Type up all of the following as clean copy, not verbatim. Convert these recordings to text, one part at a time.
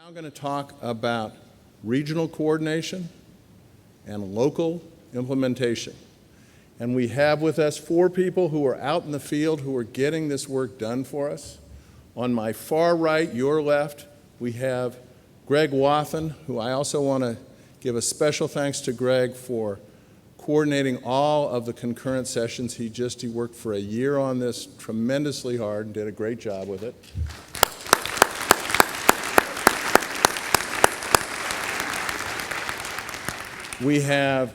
now going to talk about regional coordination and local implementation. And we have with us 4 people who are out in the field who are getting this work done for us. On my far right, your left, we have Greg Wathen, who I also want to give a special thanks to Greg for coordinating all of the concurrent sessions. He worked for a year on this tremendously hard and did a great job with it. We have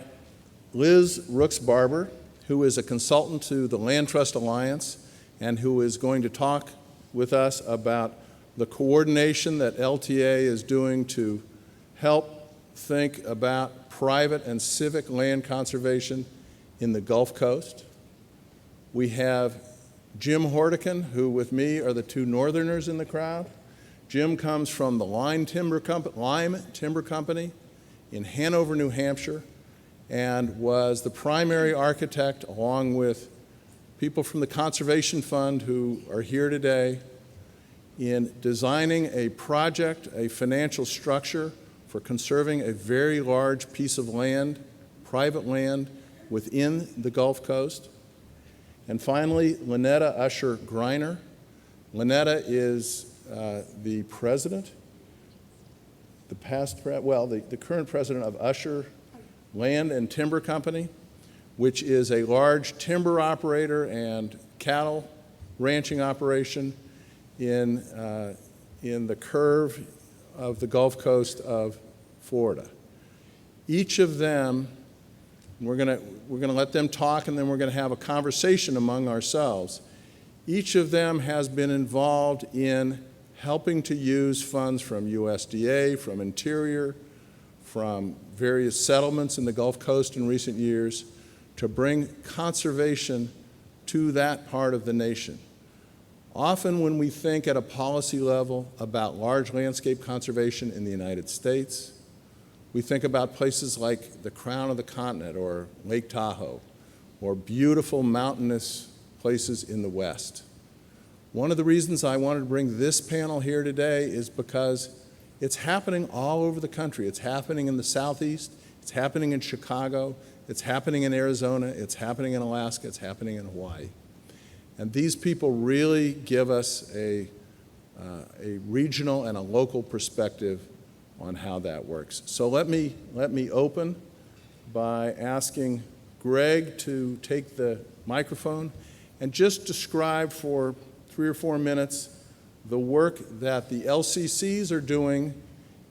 Liz Rooks-Barber, who is a consultant to the Land Trust Alliance and who is going to talk with us about the coordination that LTA is doing to help think about private and civic land conservation in the Gulf Coast. We have Jim Hourdequin, who with me are the 2 northerners in the crowd. Jim comes from the Lyme Timber Company in Hanover, New Hampshire, and was the primary architect, along with people from the Conservation Fund who are here today, in designing a project, a financial structure for conserving a very large piece of land, private land, within the Gulf Coast. And finally, Lynetta Usher Griner. Lynetta is the president, the current president of Usher Land and Timber Company, which is a large timber operator and cattle ranching operation in the curve of the Gulf Coast of Florida. Each of them, we're going to let them talk, and then we're going to have a conversation among ourselves. Each of them has been involved in helping to use funds from USDA, from Interior, from various settlements in the Gulf Coast in recent years to bring conservation to that part of the nation. Often when we think at a policy level about large landscape conservation in the United States, we think about places like the Crown of the Continent or Lake Tahoe or beautiful mountainous places in the West. One of the reasons I wanted to bring this panel here today is because it's happening all over the country. It's happening in the Southeast, it's happening in Chicago, it's happening in Arizona, it's happening in Alaska, it's happening in Hawaii. And these people really give us a regional and a local perspective on how that works. So let me open by asking Greg to take the microphone and just describe for 3 or 4 minutes the work that the LCCs are doing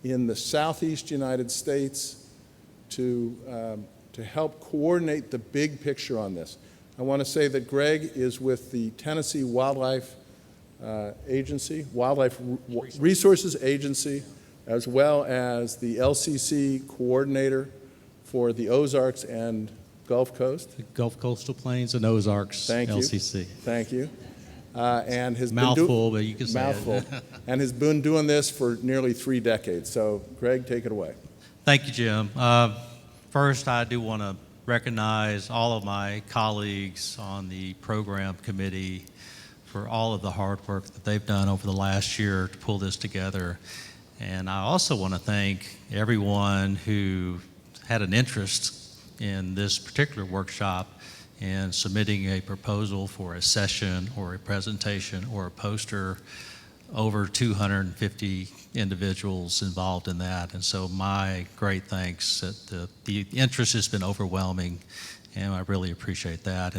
in the Southeast United States to help coordinate the big picture on this. I want to say that Greg is with the Tennessee Wildlife Resources Agency, as well as the LCC coordinator for the Ozarks and Gulf Coast. The Gulf Coastal Plains and Ozarks. Thank you. LCC. Thank you. And has mouthful, but you can say it. And has been doing this for nearly 3 decades. So, Greg, take it away. Thank you, Jim. First, I do want to recognize all of my colleagues on the program committee for all of the hard work that they've done over the last year to pull this together. And I also want to thank everyone who had an interest in this particular workshop and submitting a proposal for a session or a presentation or a poster. Over 250 individuals involved in that, and so my great thanks. The interest has been overwhelming, and I really appreciate that.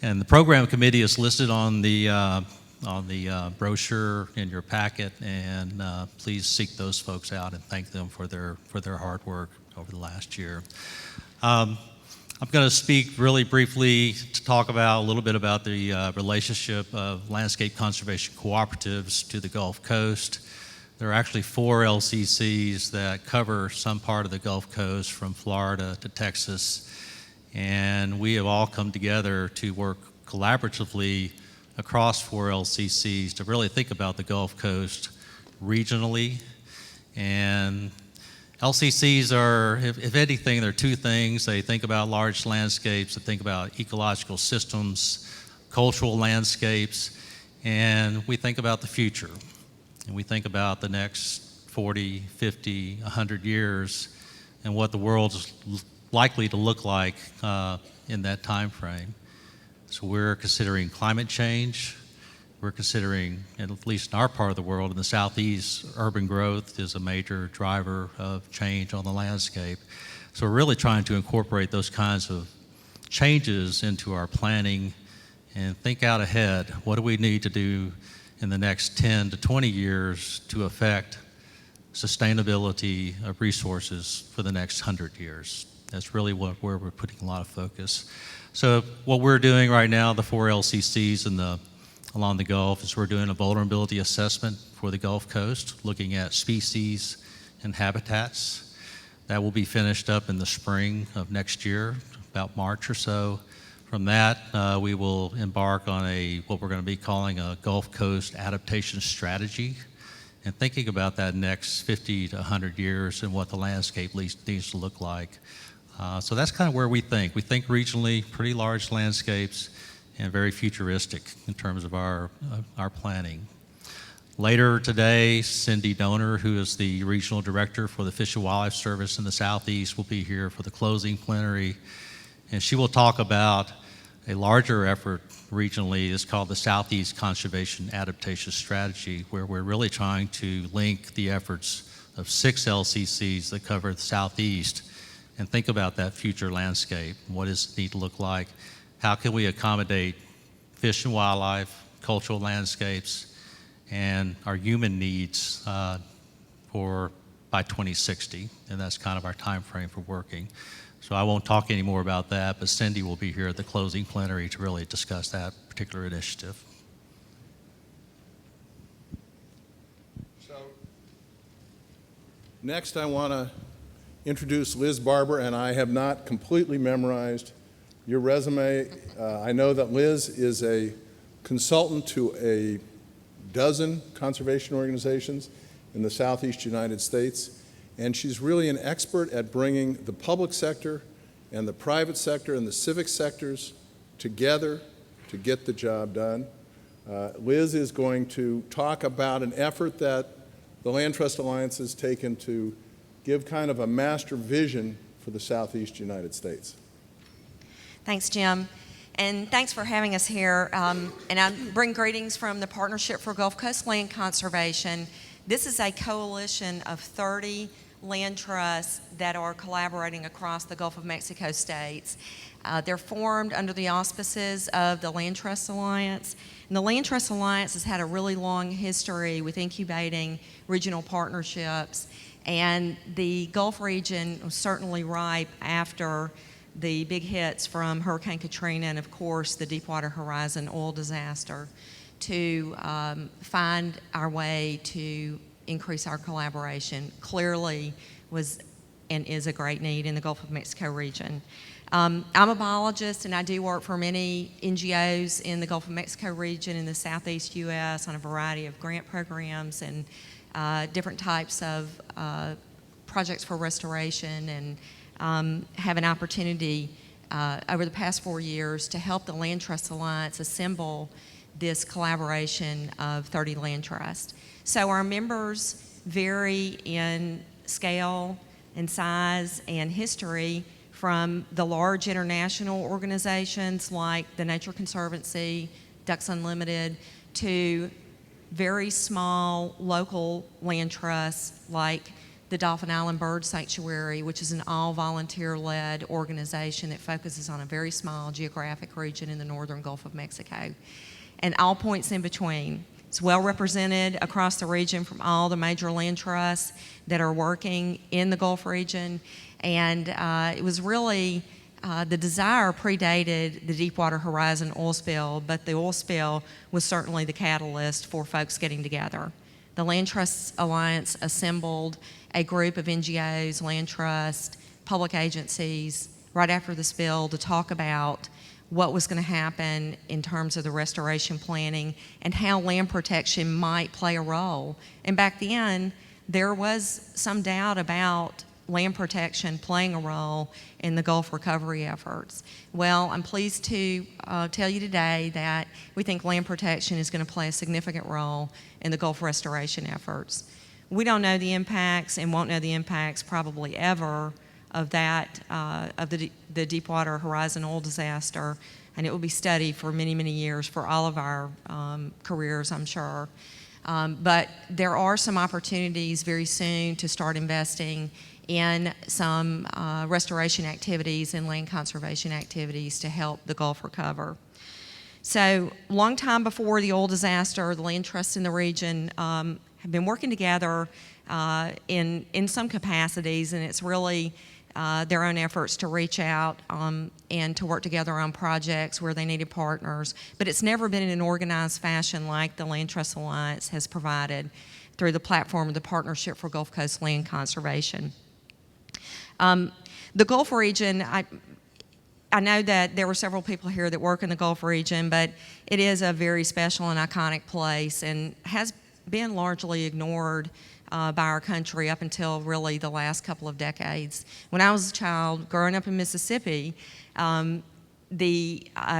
And the program committee is listed on the brochure in your packet, and please seek those folks out and thank them for their hard work over the last year. I'm going to speak really briefly to talk about a little bit about the relationship of landscape conservation cooperatives to the Gulf Coast. There are actually 4 LCCs that cover some part of the Gulf Coast from Florida to Texas, and we have all come together to work collaboratively across 4 LCCs to really think about the Gulf Coast regionally. And LCCs are, if anything, there are 2 things. They think about large landscapes, they think about ecological systems, cultural landscapes, and we think about the future. And we think about the next 40, 50, 100 years, and what the world's likely to look like in that time frame. So we're considering climate change. We're considering, at least in our part of the world, in the southeast, urban growth is a major driver of change on the landscape. So we're really trying to incorporate those kinds of changes into our planning and think out ahead. What do we need to do in the next 10 to 20 years to affect sustainability of resources for the next 100 years? That's really where we're putting a lot of focus. So what we're doing right now, the 4 LCCs along the Gulf, is we're doing a vulnerability assessment for the Gulf Coast, looking at species and habitats. That will be finished up in the spring of next year, about March or so. From that, we will embark on what we're going to be calling a Gulf Coast adaptation strategy, and thinking about that next 50 to 100 years and what the landscape needs to look like. So that's kind of where we think. We think regionally, pretty large landscapes, and very futuristic in terms of our planning. Later today, Cindy Donor, who is the Regional Director for the Fish and Wildlife Service in the Southeast, will be here for the closing plenary, and she will talk about a larger effort regionally. It's called the Southeast Conservation Adaptation Strategy, where we're really trying to link the efforts of 6 LCCs that cover the Southeast and think about that future landscape. What does it need to look like? How can we accommodate fish and wildlife, cultural landscapes, and our human needs by 2060? And that's kind of our time frame for working. So I won't talk any more about that, but Cindy will be here at the closing plenary to really discuss that particular initiative. So next I want to introduce Liz Barber, and I have not completely memorized your resume. I know that Liz is a consultant to a dozen conservation organizations in the Southeast United States, and she's really an expert at bringing the public sector and the private sector and the civic sectors together to get the job done. Liz is going to talk about an effort that the Land Trust Alliance has taken to give kind of a master vision for the Southeast United States. Thanks, Jim. And thanks for having us here. And I bring greetings from the Partnership for Gulf Coast Land Conservation. This is a coalition of 30 land trusts that are collaborating across the Gulf of Mexico states. They're formed under the auspices of the Land Trust Alliance. And the Land Trust Alliance has had a really long history with incubating regional partnerships. And the Gulf region was certainly ripe after the big hits from Hurricane Katrina and, of course, the Deepwater Horizon oil disaster to find our way to increase our collaboration. Clearly was and is a great need in the Gulf of Mexico region. I'm a biologist, and I do work for many NGOs in the Gulf of Mexico region in the southeast U.S. on a variety of grant programs and different types of projects for restoration, and have an opportunity over the past 4 years to help the Land Trust Alliance assemble this collaboration of 30 land trusts. So our members vary in scale and size and history, from the large international organizations like the Nature Conservancy, Ducks Unlimited, to very small local land trusts like the Dolphin Island Bird Sanctuary, which is an all-volunteer-led organization that focuses on a very small geographic region in the northern Gulf of Mexico, and all points in between. It's well represented across the region from all the major land trusts that are working in the Gulf region, and it was really the desire predated the Deepwater Horizon oil spill, but the oil spill was certainly the catalyst for folks getting together. The Land Trust Alliance assembled a group of NGOs, land trusts, public agencies right after the spill to talk about what was going to happen in terms of the restoration planning and how land protection might play a role. And back then, there was some doubt about land protection playing a role in the Gulf recovery efforts. Well, I'm pleased to tell you today that we think land protection is going to play a significant role in the Gulf restoration efforts. We don't know the impacts and won't know the impacts probably ever of that, of the Deepwater Horizon oil disaster, and it will be studied for many, many years for all of our careers, I'm sure. But there are some opportunities very soon to start investing in some restoration activities and land conservation activities to help the Gulf recover. So, long time before the oil disaster, the land trusts in the region have been working together in some capacities, and it's really their own efforts to reach out and to work together on projects where they needed partners. But it's never been in an organized fashion like the Land Trust Alliance has provided through the platform of the Partnership for Gulf Coast Land Conservation. The Gulf region, I know that there were several people here that work in the Gulf region, but it is a very special and iconic place and has been largely ignored by our country up until really the last couple of decades. When I was a child growing up in Mississippi, I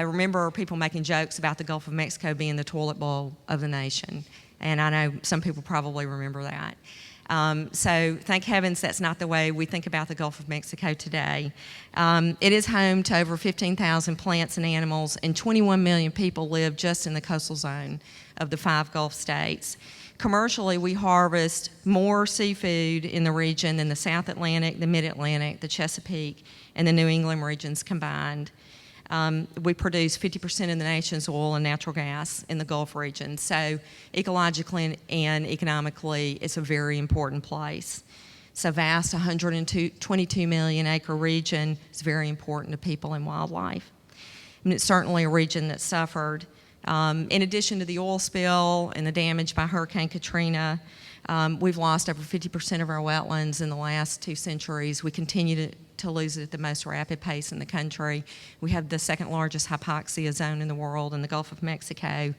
remember people making jokes about the Gulf of Mexico being the toilet bowl of the nation, and I know some people probably remember that. So thank heavens that's not the way we think about the Gulf of Mexico today. It is home to over 15,000 plants and animals, and 21 million people live just in the coastal zone of the 5 Gulf states. Commercially, we harvest more seafood in the region than the South Atlantic, the Mid-Atlantic, the Chesapeake, and the New England regions combined. We produce 50% of the nation's oil and natural gas in the Gulf region. So ecologically and economically, it's a very important place. It's a vast 122 million acre region. It's very important to people and wildlife. And it's certainly a region that suffered. In addition to the oil spill and the damage by Hurricane Katrina, we've lost over 50% of our wetlands in the last 2 centuries. We continue to lose it at the most rapid pace in the country. We have the second largest hypoxia zone in the world in the Gulf of Mexico.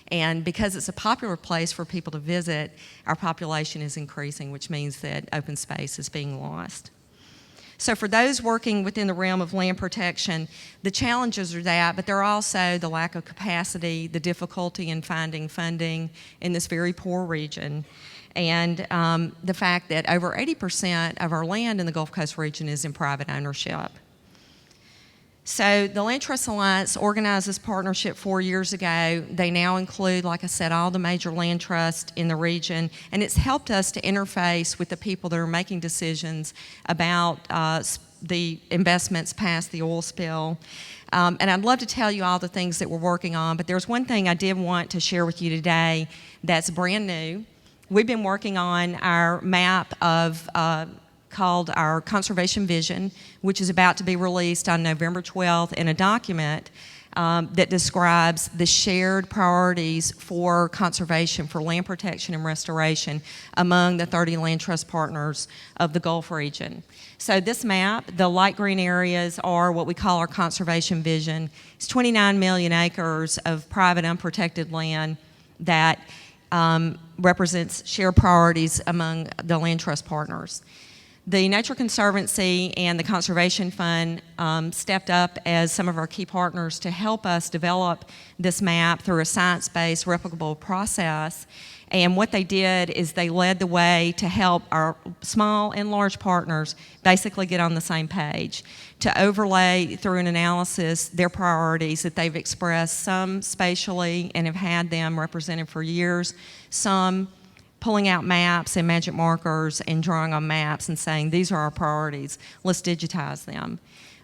And because it's a popular place for people to visit, our population is increasing, which means that open space is being lost. So for those working within the realm of land protection, the challenges are that, but there are also the lack of capacity, the difficulty in finding funding in this very poor region, and the fact that over 80% of our land in the Gulf Coast region is in private ownership. So the Land Trust Alliance organized this partnership 4 years ago. They now include, like I said, all the major land trusts in the region, and it's helped us to interface with the people that are making decisions about the investments past the oil spill. And I'd love to tell you all the things that we're working on, but there's one thing I did want to share with you today that's brand new. We've been working on our map of called our Conservation Vision, which is about to be released on November 12th in a document that describes the shared priorities for conservation, for land protection and restoration among the 30 land trust partners of the Gulf region. So this map, the light green areas are what we call our Conservation Vision. It's 29 million acres of private unprotected land that represents shared priorities among the land trust partners. The Nature Conservancy and the Conservation Fund stepped up as some of our key partners to help us develop this map through a science-based replicable process. And what they did is they led the way to help our small and large partners basically get on the same page, to overlay through an analysis their priorities that they've expressed, some spatially and have had them represented for years, some pulling out maps and magic markers and drawing on maps and saying, these are our priorities, let's digitize them.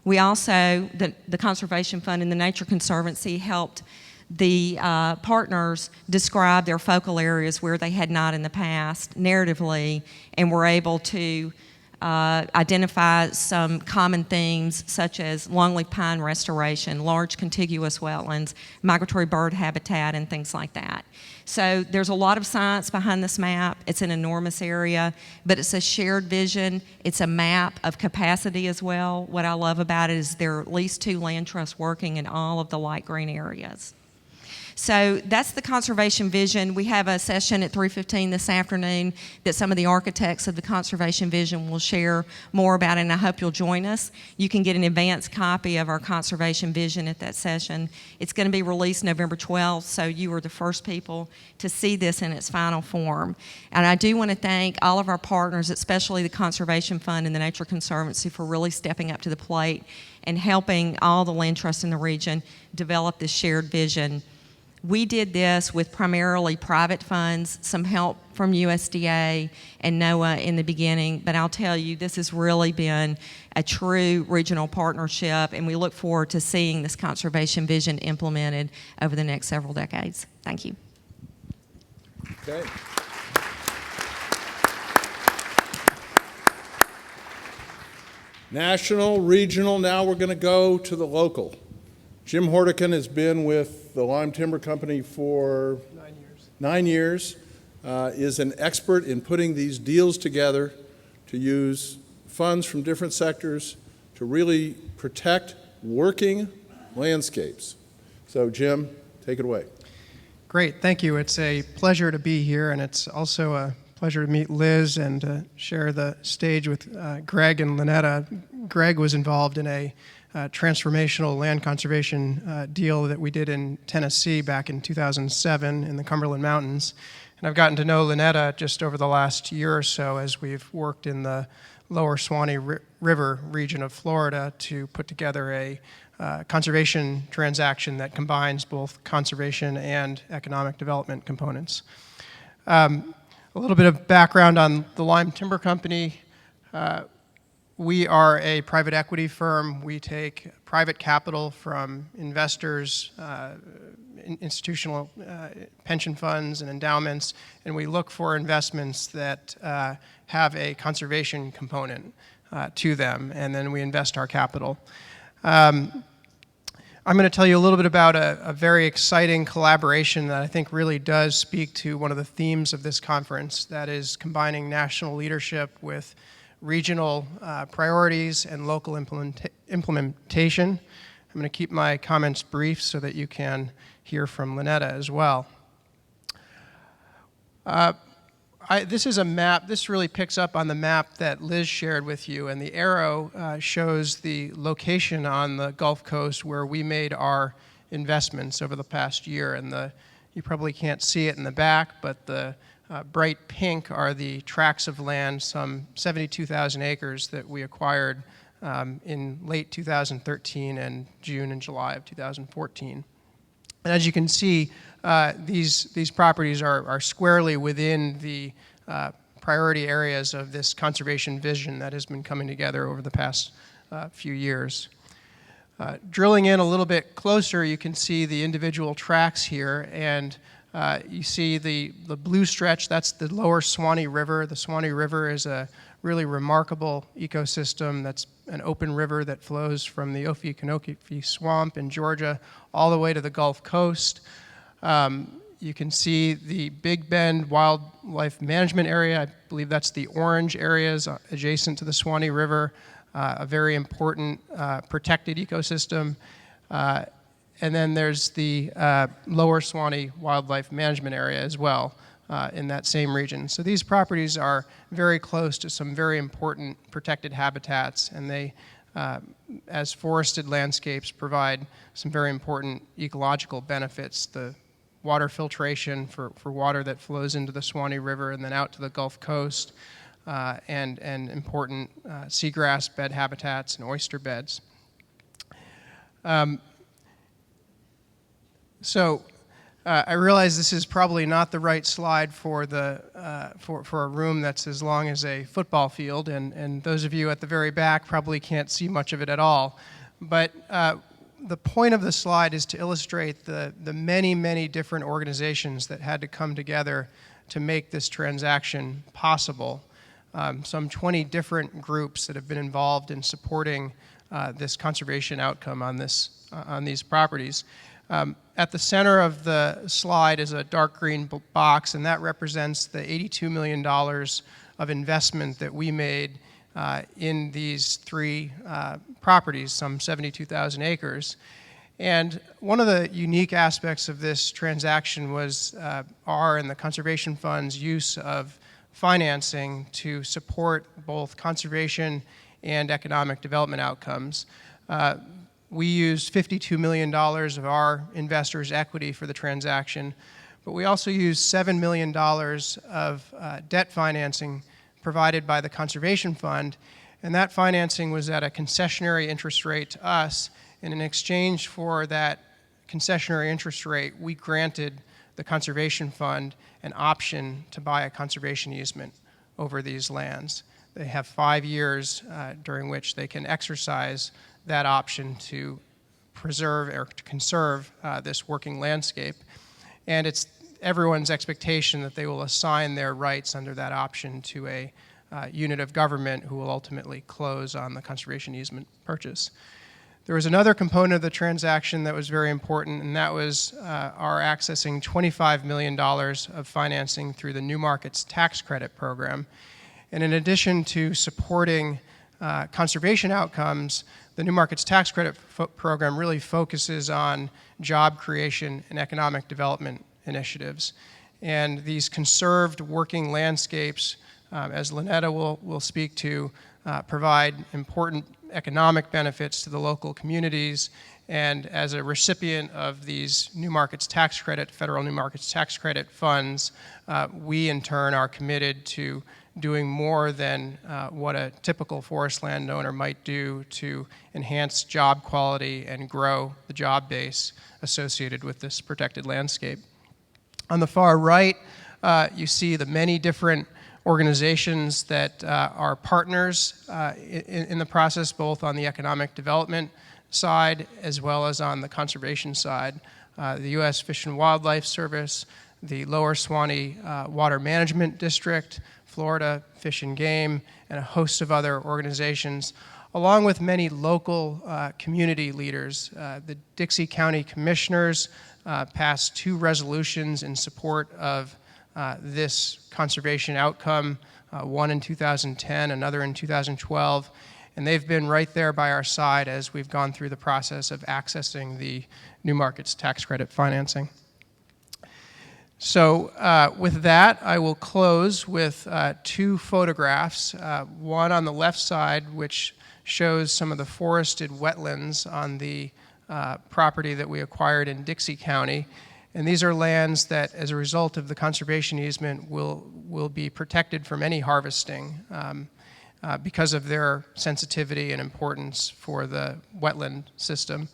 We also, the Conservation Fund and the Nature Conservancy helped the partners describe their focal areas where they had not in the past narratively, and were able to identify some common themes such as longleaf pine restoration, large contiguous wetlands, migratory bird habitat, and things like that. So there's a lot of science behind this map. It's an enormous area, but it's a shared vision. It's a map of capacity as well. What I love about it is there are at least 2 land trusts working in all of the light green areas. So that's the conservation vision. We have a session at 3:15 this afternoon that some of the architects of the conservation vision will share more about, and I hope you'll join us. You can get an advanced copy of our conservation vision at that session. It's going to be released November 12th, so you are the first people to see this in its final form. And I do want to thank all of our partners, especially the Conservation Fund and the Nature Conservancy, for really stepping up to the plate and helping all the land trusts in the region develop this shared vision. We did this with primarily private funds, some help from USDA and NOAA in the beginning, but I'll tell you, this has really been a true regional partnership, and we look forward to seeing this conservation vision implemented over the next several decades. Thank you. Okay. National, regional, now we're going to go to the local. Jim Hourdequin has been with the Lyme Timber Company for 9 years, is an expert in putting these deals together to use funds from different sectors to really protect working landscapes. So Jim, take it away. Great, thank you. It's a pleasure to be here, and it's also a pleasure to meet Liz and to share the stage with Greg and Lynetta. Greg was involved in a transformational land conservation deal that we did in Tennessee back in 2007 in the Cumberland Mountains. And I've gotten to know Lynetta just over the last year or so as we've worked in the lower Swanee River region of Florida to put together a conservation transaction that combines both conservation and economic development components. A little bit of background on the Lyme Timber Company. We are a private equity firm. We take private capital from investors, institutional pension funds and endowments, and we look for investments that have a conservation component to them, and then we invest our capital. I'm going to tell you a little bit about a very exciting collaboration that I think really does speak to one of the themes of this conference, that is combining national leadership with regional priorities and local implementation. I'm going to keep my comments brief so that you can hear from Lynetta as well. This is a map. This really picks up on the map that Liz shared with you, and the arrow shows the location on the Gulf Coast where we made our investments over the past year. And you probably can't see it in the back, but the bright pink are the tracts of land, some 72,000 acres that we acquired in late 2013 and June and July of 2014. And as you can see, these properties are squarely within the priority areas of this conservation vision that has been coming together over the past few years. Drilling in a little bit closer, you can see the individual tracts here, and you see the blue stretch. That's the lower Swanee River. The Swanee River is a really remarkable ecosystem. That's an open river that flows from the Ophiuchnoki Swamp in Georgia all the way to the Gulf Coast. You can see the Big Bend Wildlife Management Area. I believe that's the orange areas adjacent to the Swanee River, a very important protected ecosystem. And then there's the lower Swanee Wildlife Management Area as well in that same region. So these properties are very close to some very important protected habitats, and they, as forested landscapes, provide some very important ecological benefits. The water filtration for water that flows into the Swanee River and then out to the Gulf Coast, and important seagrass bed habitats and oyster beds. I realize this is probably not the right slide for a room that's as long as a football field, and those of you at the very back probably can't see much of it at all. But the point of the slide is to illustrate the many, many different organizations that had to come together to make this transaction possible. Some 20 different groups that have been involved in supporting this conservation outcome on these properties. At the center of the slide is a dark green box, and that represents the $82 million of investment that we made in these three properties, some 72,000 acres. And one of the unique aspects of this transaction was our and the Conservation Fund's use of financing to support both conservation and economic development outcomes. We used $52 million of our investors' equity for the transaction, but we also used $7 million of debt financing provided by the Conservation Fund, and that financing was at a concessionary interest rate to us. And in exchange for that concessionary interest rate, we granted the Conservation Fund an option to buy a conservation easement over these lands. They have 5 years during which they can exercise that option to preserve or to conserve this working landscape. And it's everyone's expectation that they will assign their rights under that option to a unit of government who will ultimately close on the conservation easement purchase. There was another component of the transaction that was very important, and that was our accessing $25 million of financing through the New Markets Tax Credit Program. And in addition to supporting conservation outcomes, the New Markets Tax Credit Program really focuses on job creation and economic development initiatives. And these conserved working landscapes, as Lynetta will speak to, provide important economic benefits to the local communities. And as a recipient of these New Markets Tax Credit, federal New Markets Tax Credit funds, we in turn are committed to doing more than what a typical forest landowner might do to enhance job quality and grow the job base associated with this protected landscape. On the far right, you see the many different organizations that are partners in the process, both on the economic development side as well as on the conservation side. The U.S. Fish and Wildlife Service, the Lower Swanee Water Management District, Florida Fish and Game, and a host of other organizations, along with many local community leaders. The Dixie County Commissioners passed 2 resolutions in support of this conservation outcome, one in 2010, another in 2012, and they've been right there by our side as we've gone through the process of accessing the New Markets Tax Credit financing. So with that, I will close with 2 photographs, one on the left side, which shows some of the forested wetlands on the property that we acquired in Dixie County. And these are lands that, as a result of the conservation easement, will be protected from any harvesting because of their sensitivity and importance for the wetland system.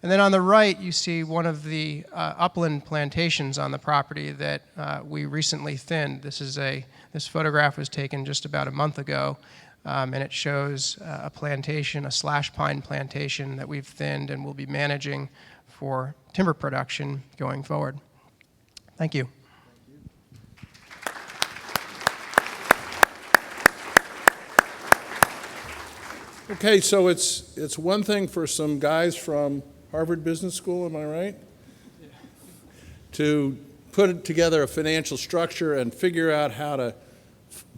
And then on the right, you see one of the upland plantations on the property that we recently thinned. This photograph was taken just about a month ago, and it shows a plantation, a slash pine plantation that we've thinned and will be managing for timber production going forward. Thank you. Okay, so it's one thing for some guys from Harvard Business School, am I right? To put together a financial structure and figure out how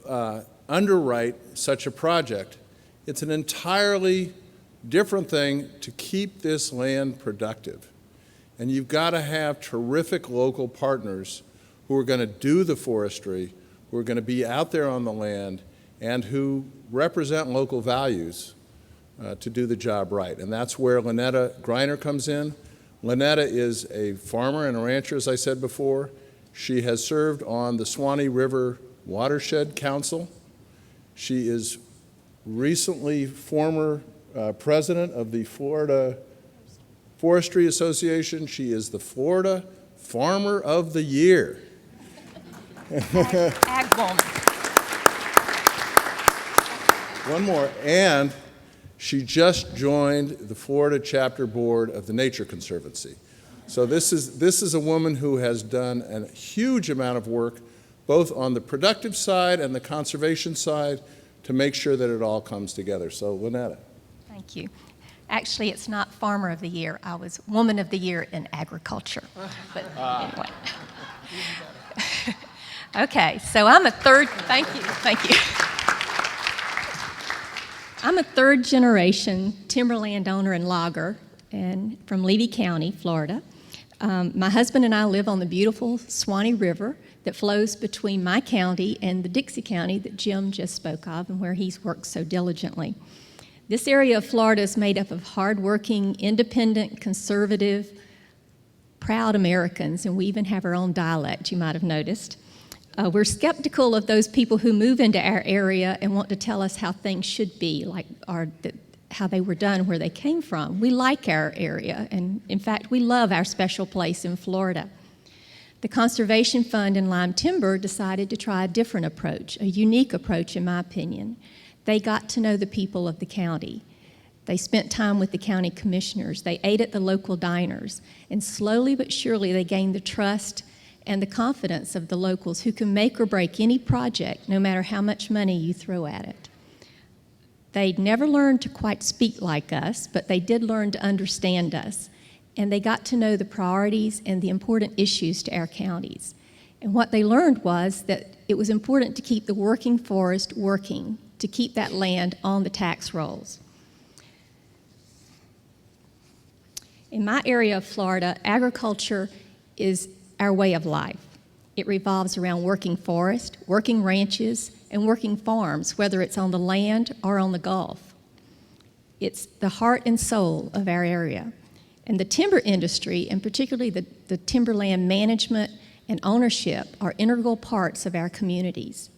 to underwrite such a project. It's an entirely different thing to keep this land productive. And you've got to have terrific local partners who are going to do the forestry, who are going to be out there on the land, and who represent local values to do the job right. And that's where Lynetta Griner comes in. Lynetta is a farmer and a rancher, as I said before. She has served on the Swanee River Watershed Council. She is recently former president of the Florida Forestry Association. She is the Florida Farmer of the Year. Ag woman. One more, and she just joined the Florida chapter board of the Nature Conservancy. So this is a woman who has done a huge amount of work, both on the productive side and the conservation side, to make sure that it all comes together. So Lynetta. Thank you. Actually, it's not Farmer of the Year. I was Woman of the Year in Agriculture. But anyway. Okay, so I'm a third, thank you. I'm a third generation timberland owner and logger and from Levy County, Florida. My husband and I live on the beautiful Swanee River that flows between my county and the Dixie County that Jim just spoke of and where he's worked so diligently. This area of Florida is made up of hardworking, independent, conservative, proud Americans, and we even have our own dialect, you might have noticed. We're skeptical of those people who move into our area and want to tell us how things should be, how they were done, where they came from. We like our area, and in fact, we love our special place in Florida. The Conservation Fund and Lyme Timber decided to try a different approach, a unique approach in my opinion. They got to know the people of the county. They spent time with the county commissioners. They ate at the local diners, and slowly but surely they gained the trust and the confidence of the locals who can make or break any project, no matter how much money you throw at it. They'd never learned to quite speak like us, but they did learn to understand us, and they got to know the priorities and the important issues to our counties. And what they learned was that it was important to keep the working forest working, to keep that land on the tax rolls. In my area of Florida, agriculture is our way of life. It revolves around working forest, working ranches, and working farms, whether it's on the land or on the Gulf. It's the heart and soul of our area. And the timber industry, and particularly the timberland management and ownership, are integral parts of our communities.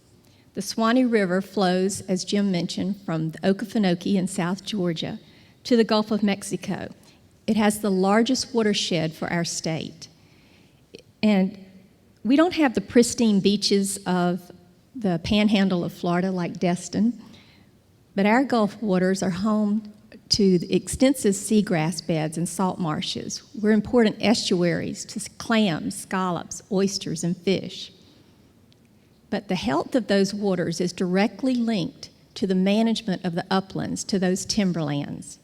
The Swanee River flows, as Jim mentioned, from the Okefenokee in South Georgia to the Gulf of Mexico. It has the largest watershed for our state. And we don't have the pristine beaches of the panhandle of Florida like Destin, but our Gulf waters are home to the extensive seagrass beds and salt marshes. We're important estuaries to clams, scallops, oysters, and fish. But the health of those waters is directly linked to the management of the uplands, to those timberlands.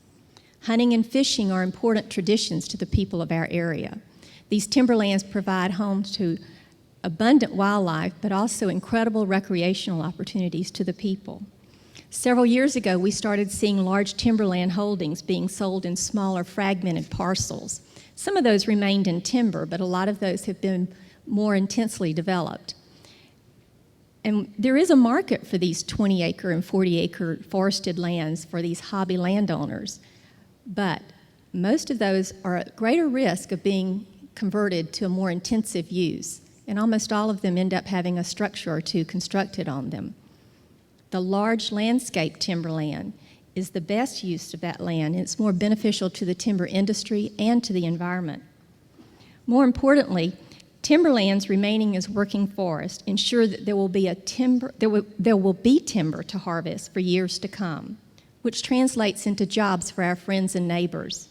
Hunting and fishing are important traditions to the people of our area. These timberlands provide homes to abundant wildlife, but also incredible recreational opportunities to the people. Several years ago, we started seeing large timberland holdings being sold in smaller fragmented parcels. Some of those remained in timber, but a lot of those have been more intensely developed. And there is a market for these 20-acre and 40-acre forested lands for these hobby landowners, but most of those are at greater risk of being converted to a more intensive use, and almost all of them end up having a structure or two constructed on them. The large landscape timberland is the best use of that land, and it's more beneficial to the timber industry and to the environment. More importantly, timberlands remaining as working forest ensure that there will be timber to harvest for years to come, which translates into jobs for our friends and neighbors.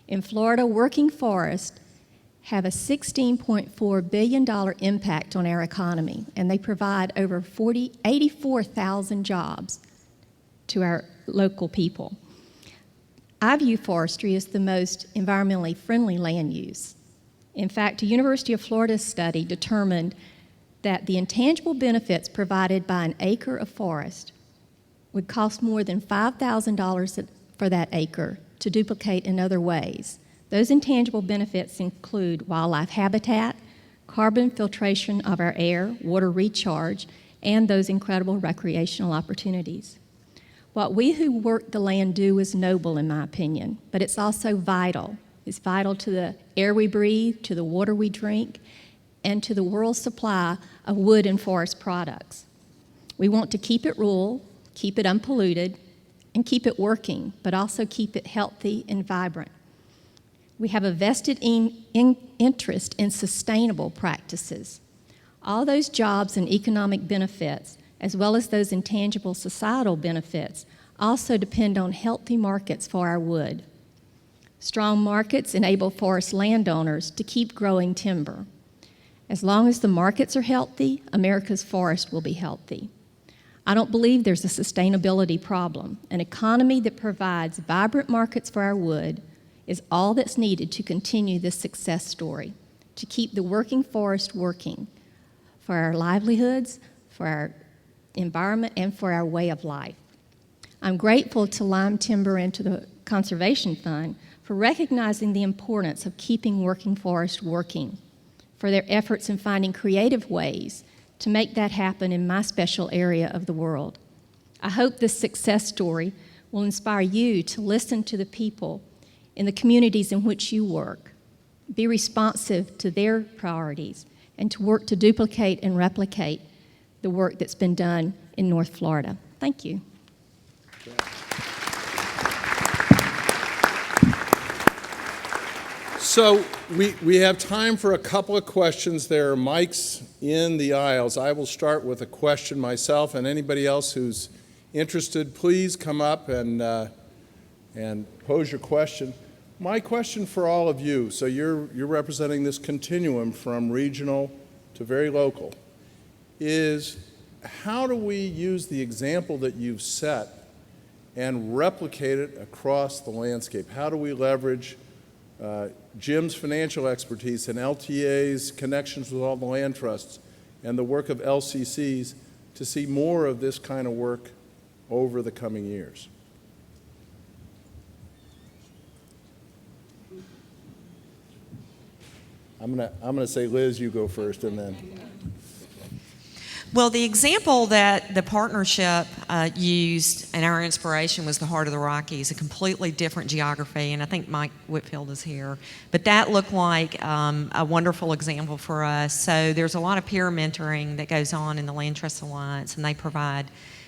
In Florida, working forests have a $16.4 billion impact on our economy, and they provide over 84,000 jobs to our local people. I view forestry as the most environmentally friendly land use. In fact, a University of Florida study determined that the intangible benefits provided by an acre of forest would cost more than $5,000 for that acre to duplicate in other ways. Those intangible benefits include wildlife habitat, carbon filtration of our air, water recharge, and those incredible recreational opportunities. What we who work the land do is noble, in my opinion, but it's also vital. It's vital to the air we breathe, to the water we drink, and to the world's supply of wood and forest products. We want to keep it rural, keep it unpolluted, and keep it working, but also keep it healthy and vibrant. We have a vested interest in sustainable practices. All those jobs and economic benefits, as well as those intangible societal benefits, also depend on healthy markets for our wood. Strong markets enable forest landowners to keep growing timber. As long as the markets are healthy, America's forest will be healthy. I don't believe there's a sustainability problem. An economy that provides vibrant markets for our wood is all that's needed to continue this success story, to keep the working forest working for our livelihoods, for our environment, and for our way of life. I'm grateful to Lyme Timber and to the Conservation Fund for recognizing the importance of keeping working forests working, for their efforts in finding creative ways to make that happen in my special area of the world. I hope this success story will inspire you to listen to the people in the communities in which you work, be responsive to their priorities, and to work to duplicate and replicate the work that's been done in North Florida. Thank you. So we have time for a couple of questions. There are mics in the aisles. I will start with a question myself, and anybody else who's interested, please come up and pose your question. My question for all of you, so you're representing this continuum from regional to very local, is how do we use the example that you've set and replicate it across the landscape? How do we leverage Jim's financial expertise and LTA's connections with all the land trusts and the work of LCCs to see more of this kind of work over the coming years? I'm gonna say, Liz, you go first, and then. Well, the example that the partnership used and our inspiration was the Heart of the Rockies, a completely different geography, and I think Mike Whitfield is here. But that looked like a wonderful example for us. So there's a lot of peer mentoring that goes on in the Land Trust Alliance, and they provide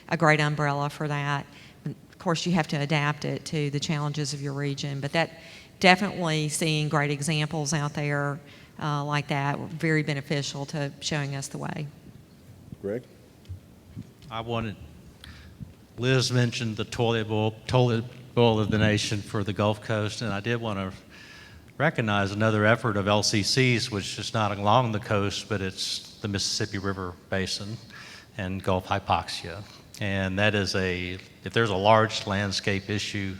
a great umbrella for that. Of course, you have to adapt it to the challenges of your region, but that definitely seeing great examples out there like that were very beneficial to showing us the way. Greg? Liz mentioned the toilet bowl of the nation for the Gulf Coast, and I did want to recognize another effort of LCC's, which is not along the coast, but it's the Mississippi River Basin and Gulf hypoxia. And that is if there's a large landscape issue,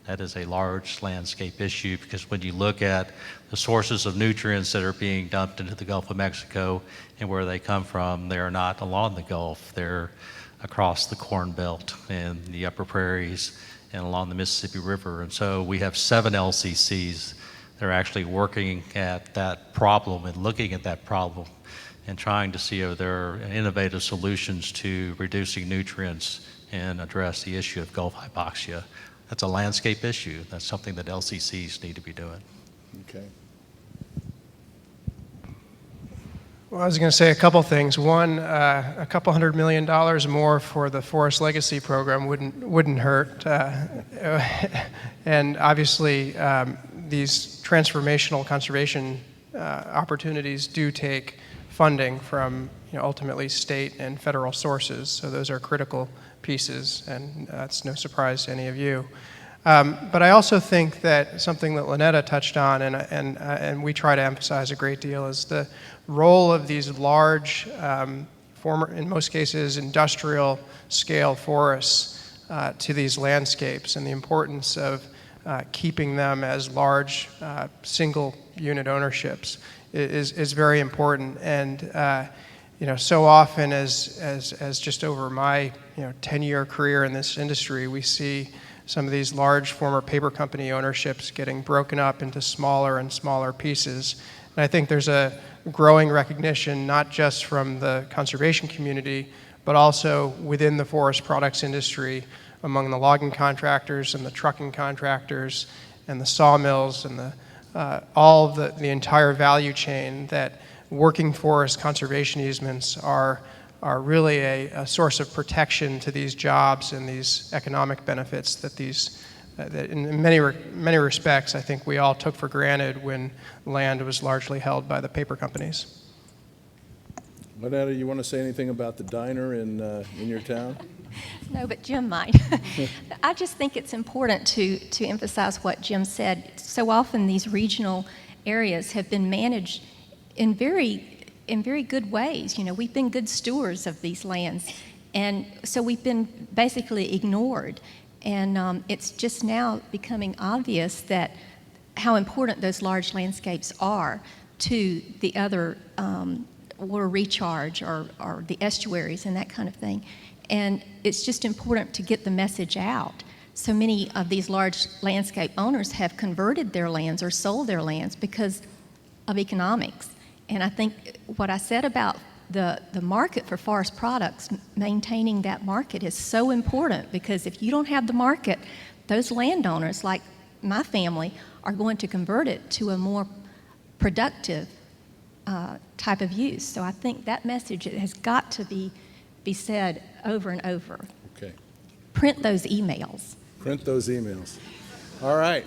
that is a large landscape issue, because when you look at the sources of nutrients that are being dumped into the Gulf of Mexico and where they come from, they're not along the Gulf. They're across the Corn Belt and the upper prairies and along the Mississippi River. And so we have 7 LCCs that are actually working at that problem and looking at that problem and trying to see if there are innovative solutions to reducing nutrients and address the issue of Gulf hypoxia. That's a landscape issue. That's something that LCCs need to be doing. Okay. Well, I was going to say a couple things. One, a couple $100 million more for the Forest Legacy Program wouldn't hurt. And obviously, these transformational conservation opportunities do take funding from ultimately state and federal sources. So those are critical pieces, and that's no surprise to any of you. But I also think that something that Lynetta touched on, and we try to emphasize a great deal, is the role of these large, in most cases, industrial scale forests to these landscapes, and the importance of keeping them as large single unit ownerships is very important. And so often as just over my 10-year career in this industry, we see some of these large former paper company ownerships getting broken up into smaller and smaller pieces. And I think there's a growing recognition, not just from the conservation community, but also within the forest products industry, among the logging contractors and the trucking contractors and the sawmills and all of the entire value chain, that working forest conservation easements are really a source of protection to these jobs and these economic benefits that that in many respects I think we all took for granted when land was largely held by the paper companies. Lynetta, you want to say anything about the diner in your town? No, but Jim might. I just think it's important to emphasize what Jim said. So often these regional areas have been managed in very good ways. We've been good stewards of these lands, and so we've been basically ignored. And it's just now becoming obvious that how important those large landscapes are to the other water recharge or the estuaries and that kind of thing. And it's just important to get the message out so many of these large landscape owners have converted their lands or sold their lands because of economics. And I think what I said about the market for forest products, maintaining that market is so important, because if you don't have the market, those landowners, like my family, are going to convert it to a more productive type of use. So I think that message has got to be said over and over. Okay. Print those emails. Print those emails. All right.